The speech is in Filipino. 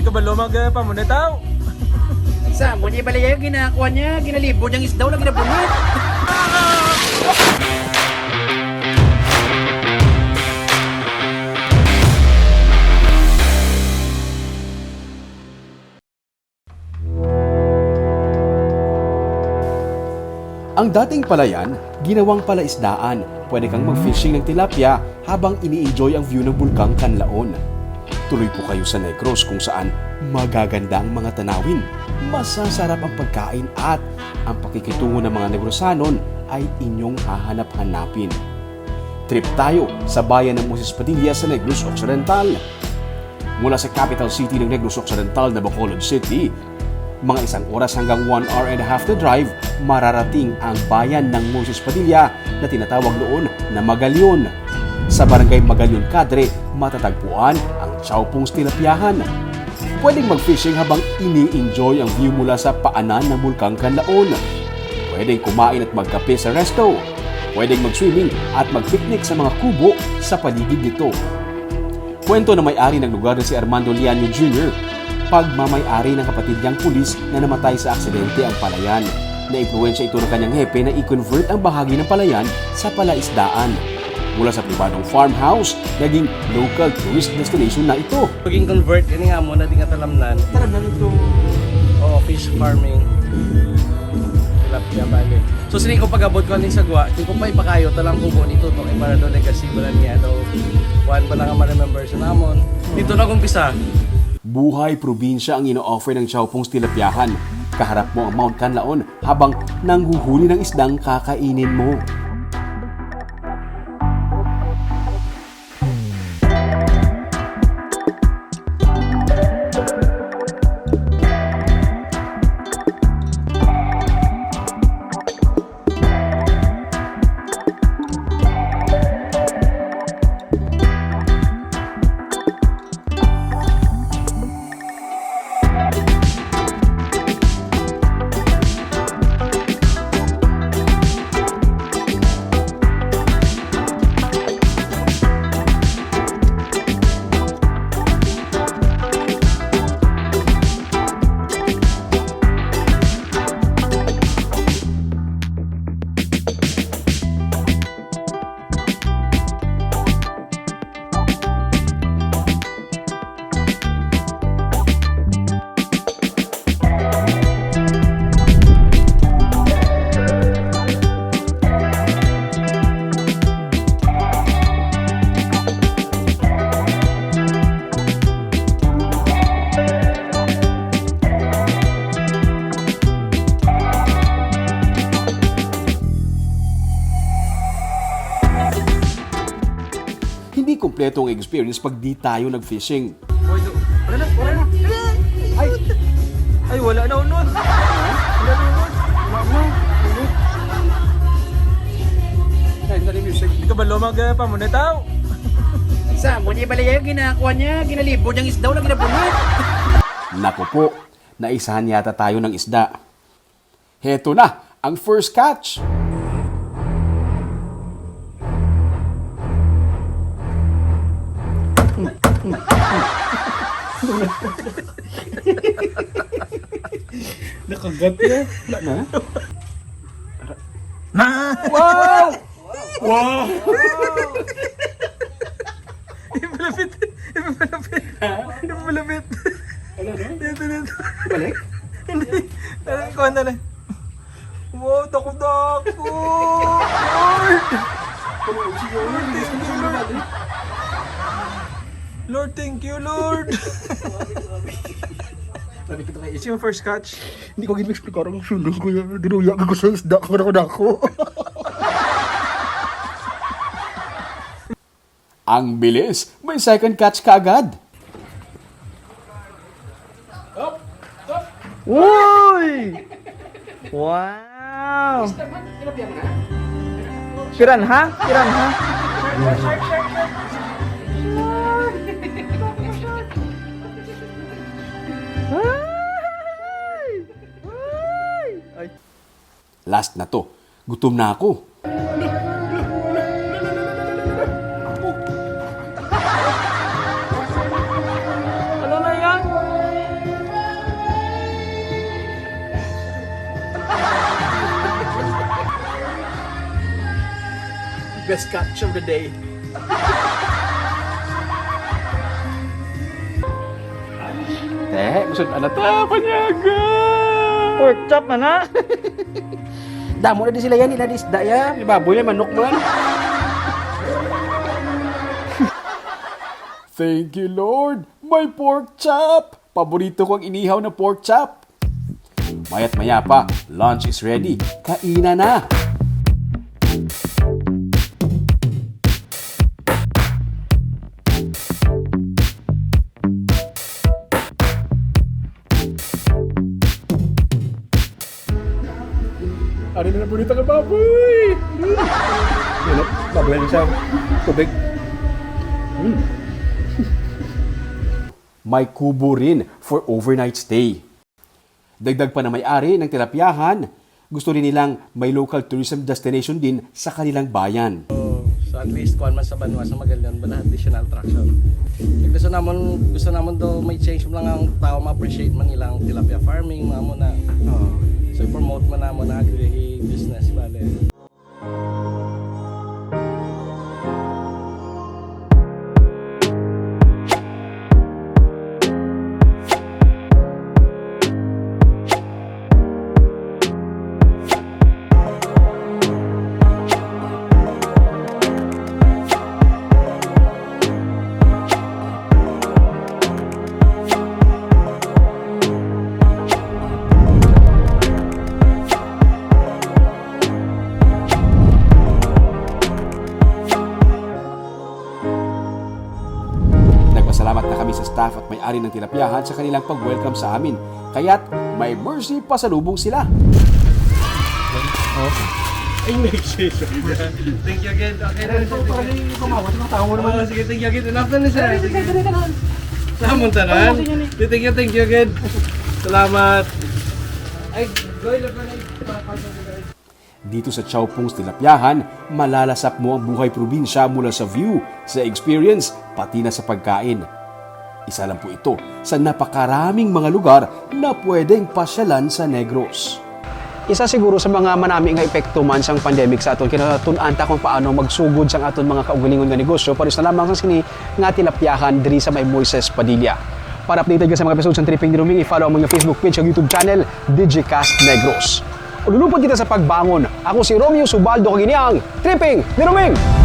Ikaw ba lumag pa mo na tao? Sa mo niya balaya ginakuha niya, ginalibo niyang isdaw lang ginabunot. Ang dating palayan, ginawang palaisdaan. Pwede kang mag-fishing ng tilapia habang ini-enjoy ang view ng Bulkang Kanlaon. Tuloy po kayo sa Negros kung saan magaganda ang mga tanawin, masasarap ang pagkain at ang pakikitungo ng mga Negrosanon ay inyong hahanap-hanapin. Trip tayo sa bayan ng Moses Padilla sa Negros Occidental. Mula sa capital city ng Negros Occidental na Bacolod City, mga 1 oras hanggang 1 hour and a half na drive, mararating ang bayan ng Moses Padilla na tinatawag noon na Magalyon. Sa barangay Magalyon Cadre, matatagpuan ang Chowpong's Tilapiahan. Pwedeng mag-fishing habang ini-enjoy ang view mula sa paanan ng Bulkang Kanlaon. Pwedeng kumain at magkape sa resto. Pwedeng mag-swimming at mag-picnic sa mga kubo sa paligid nito. Kwento na may-ari ng lugar na si Armando Liano Jr., pagmamay-ari ng kapatid niyang pulis na namatay sa aksidente ang palayan. Na-impluwensya ito ng kanyang hepe na i-convert ang bahagi ng palayan sa palaisdaan. Mula sa pribadong farmhouse, naging local tourist destination na ito. Paging convert, yun nga mo, na di nga talamnan. Talamnan ito. Oo, fish farming. Tilapia bali. So sining ko pag-abot ko aning sagwa, kung pa ipakayo talang kubo nito to kay para do legacy ba niya daw. One ba lang ang ma-remember sa namon. Dito na umpisa. Buhay probinsya ang ino-offer ng Chowpong's Tilapiahan. Kaharap mo ang Mount Kanlaon habang nanghuhuli ng isdang kakainin mo. Hindi kumpleto ang experience pag di tayo nag-fishing. Wala na. Ay, wala na unod. Wala na unod. Ay, dali music. Ikaw ba lumag pa mo na tao? Sa mo niya balaya ginakuha niya, ginalibo niyang isdaw lang ginabunot. Naku po, naisahan yata tayo ng isda. Heto na, ang first catch. Nakagat niya. Wala na? Wow! Wow! Malapit. Malapit. Dito. Balik? Hindi. Kuha na lang. Wow, dako-dako! Lord, thank you, Lord! It's yung first catch. Hindi ko gina-explicar ang sulong ko yan. Dinuyak ako sa isda ko na ako. Ang bilis, may second catch ka agad. Uy! Wow! Piranha? Last na to, gutom na ako. Ano na yan? Best catch of the day. Gusto na ta, panyaga! Pork chop man ha? Damo na di sila yan, nila di isda ya. May baboy, may manok man. Thank you, Lord! May pork chop! Paborito ko ang inihaw na pork chop. Maya't maya pa, lunch is ready. Kainan na! Ano na bonito ka, baboy? Ano? Baboy na siya. Tubig. May kubo rin for overnight stay. Dagdag pa na may-ari ng tilapyahan, gusto rin nilang may local tourism destination din sa kanilang bayan. So at least kuan man sa Banwa sa Magallanes ba additional attraction. Gusto namon do may change mo lang ang tao ma-appreciate man ilang tilapia farming mamo na. So promote man namo na agri business bale. Nagpasalamat na kami sa staff at may-ari ng tilapyahan sa kanilang pag-welcome sa amin. Kaya't may mercy pasalubong sila. Ay, thank you again. Okay na. Sige, thank you again. Enough na niya. Salamat tanan. Thank you again. Salamat. Ay, goy lang na. Dito sa Chowpong's Tilapyahan, malalasap mo ang buhay probinsya mula sa view, sa experience, pati na sa pagkain. Isa lang po ito sa napakaraming mga lugar na pwedeng pasyalan sa Negros. Isa siguro sa mga manami nga epekto man sang pandemic sa aton kinatun-anta kung paano magsugod sang aton mga kaugalingon nga negosyo pares na lamang sa sini nga tilapyahan diri sa may Moises Padilla. Para updated ka sa mga episode sa Tripping ni Ruming, i-follow ang mga Facebook page at YouTube channel Digicast Negros. Ululupod kita sa pagbangon. Ako si Romeo Subaldo, kaginiang Tripping ni Ruming!